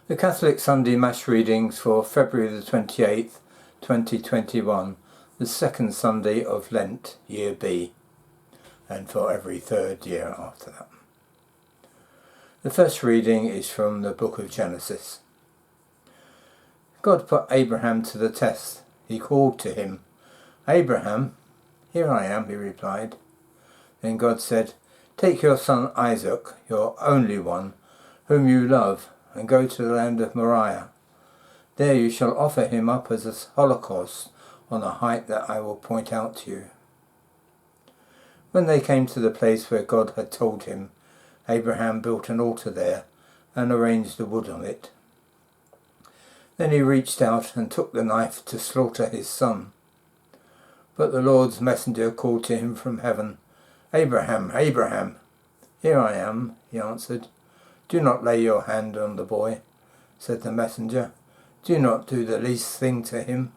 The Catholic Sunday Mass readings for February the 28th, 2021, the second Sunday of Lent, Year B, and for every third year after that. The first reading is from the book of Genesis. God put Abraham to the test. He called to him, "Abraham." "Here I am," he replied. Then God said, "Take your son Isaac, your only one, whom you love, and go to the land of Moriah. There you shall offer him up as a holocaust on a height that I will point out to you." When they came to the place where God had told him, Abraham built an altar there and arranged the wood on it. Then he reached out and took the knife to slaughter his son. But the Lord's messenger called to him from heaven, "Abraham, Abraham." "Here I am," he answered. "Do not lay your hand on the boy," said the messenger. "Do not do the least thing to him.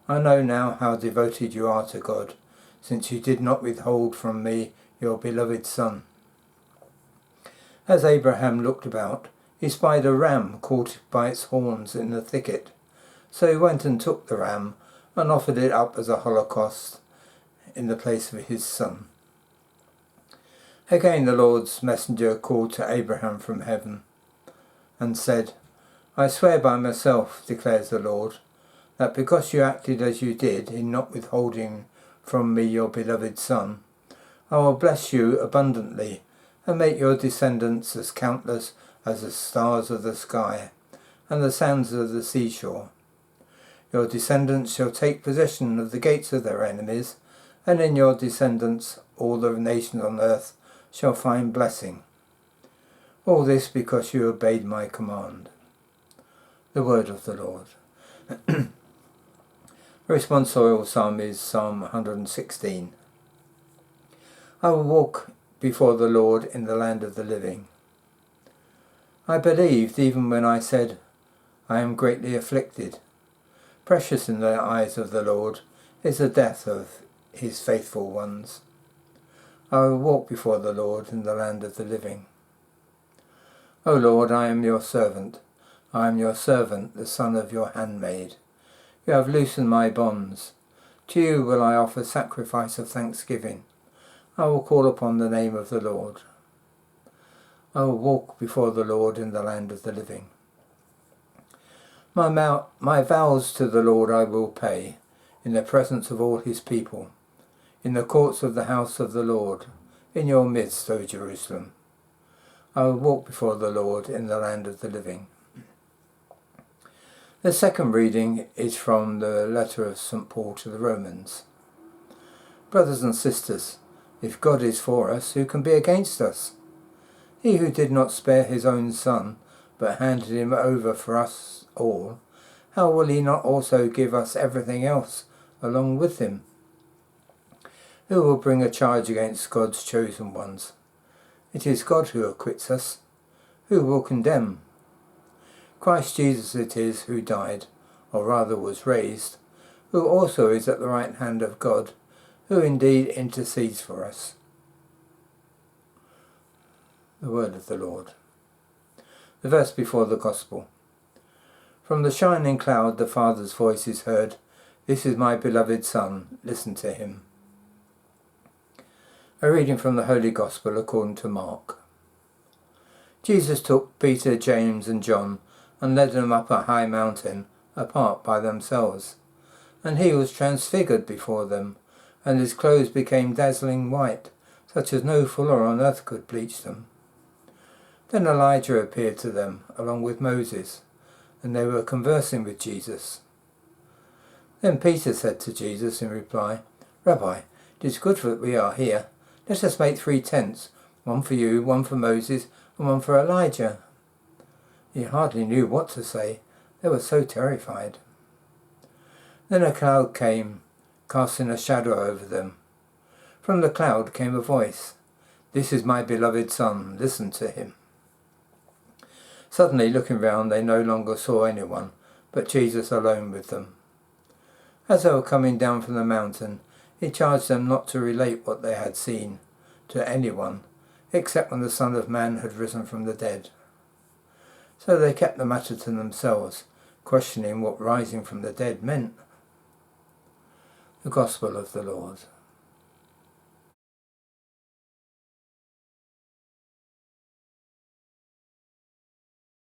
I know now how devoted you are to God, since you did not withhold from me your beloved son." As Abraham looked about, he spied a ram caught by its horns in the thicket. So he went and took the ram and offered it up as a holocaust in the place of his son. Again the Lord's messenger called to Abraham from heaven and said, "I swear by myself, declares the Lord, that because you acted as you did in not withholding from me your beloved son, I will bless you abundantly and make your descendants as countless as the stars of the sky and the sands of the seashore. Your descendants shall take possession of the gates of their enemies, and in your descendants all the nations on earth shall find blessing. All this because you obeyed my command." The word of the Lord. The responsorial psalm is Psalm 116. I will walk before the Lord in the land of the living. I believed even when I said, "I am greatly afflicted." Precious in the eyes of the Lord is the death of his faithful ones. I will walk before the Lord in the land of the living. O Lord, I am your servant. I am your servant, the son of your handmaid. You have loosened my bonds. To you will I offer sacrifice of thanksgiving. I will call upon the name of the Lord. I will walk before the Lord in the land of the living. My vows to the Lord I will pay, in the presence of all his people, in the courts of the house of the Lord, in your midst, O Jerusalem. I will walk before the Lord in the land of the living. The second reading is from the letter of St. Paul to the Romans. Brothers and sisters, if God is for us, who can be against us? He who did not spare his own son, but handed him over for us all, how will he not also give us everything else along with him? Who will bring a charge against God's chosen ones? It is God who acquits us. Who will condemn? Christ Jesus it is who died, or rather was raised, who also is at the right hand of God, who indeed intercedes for us. The word of the Lord. The verse before the Gospel. From the shining cloud the Father's voice is heard, "This is my beloved Son, listen to him." A reading from the Holy Gospel according to Mark. Jesus took Peter, James and John and led them up a high mountain, apart by themselves. And he was transfigured before them, and his clothes became dazzling white, such as no fuller on earth could bleach them. Then Elijah appeared to them, along with Moses, and they were conversing with Jesus. Then Peter said to Jesus in reply, "Rabbi, it is good that we are here. Let us make 3 tents, one for you, one for Moses, and one for Elijah." He hardly knew what to say. They were so terrified. Then a cloud came, casting a shadow over them. From the cloud came a voice, "This is my beloved Son, listen to him." Suddenly, looking round, they no longer saw anyone, but Jesus alone with them. As they were coming down from the mountain, he charged them not to relate what they had seen to anyone, except when the Son of Man had risen from the dead. So they kept the matter to themselves, questioning what rising from the dead meant. The Gospel of the Lord.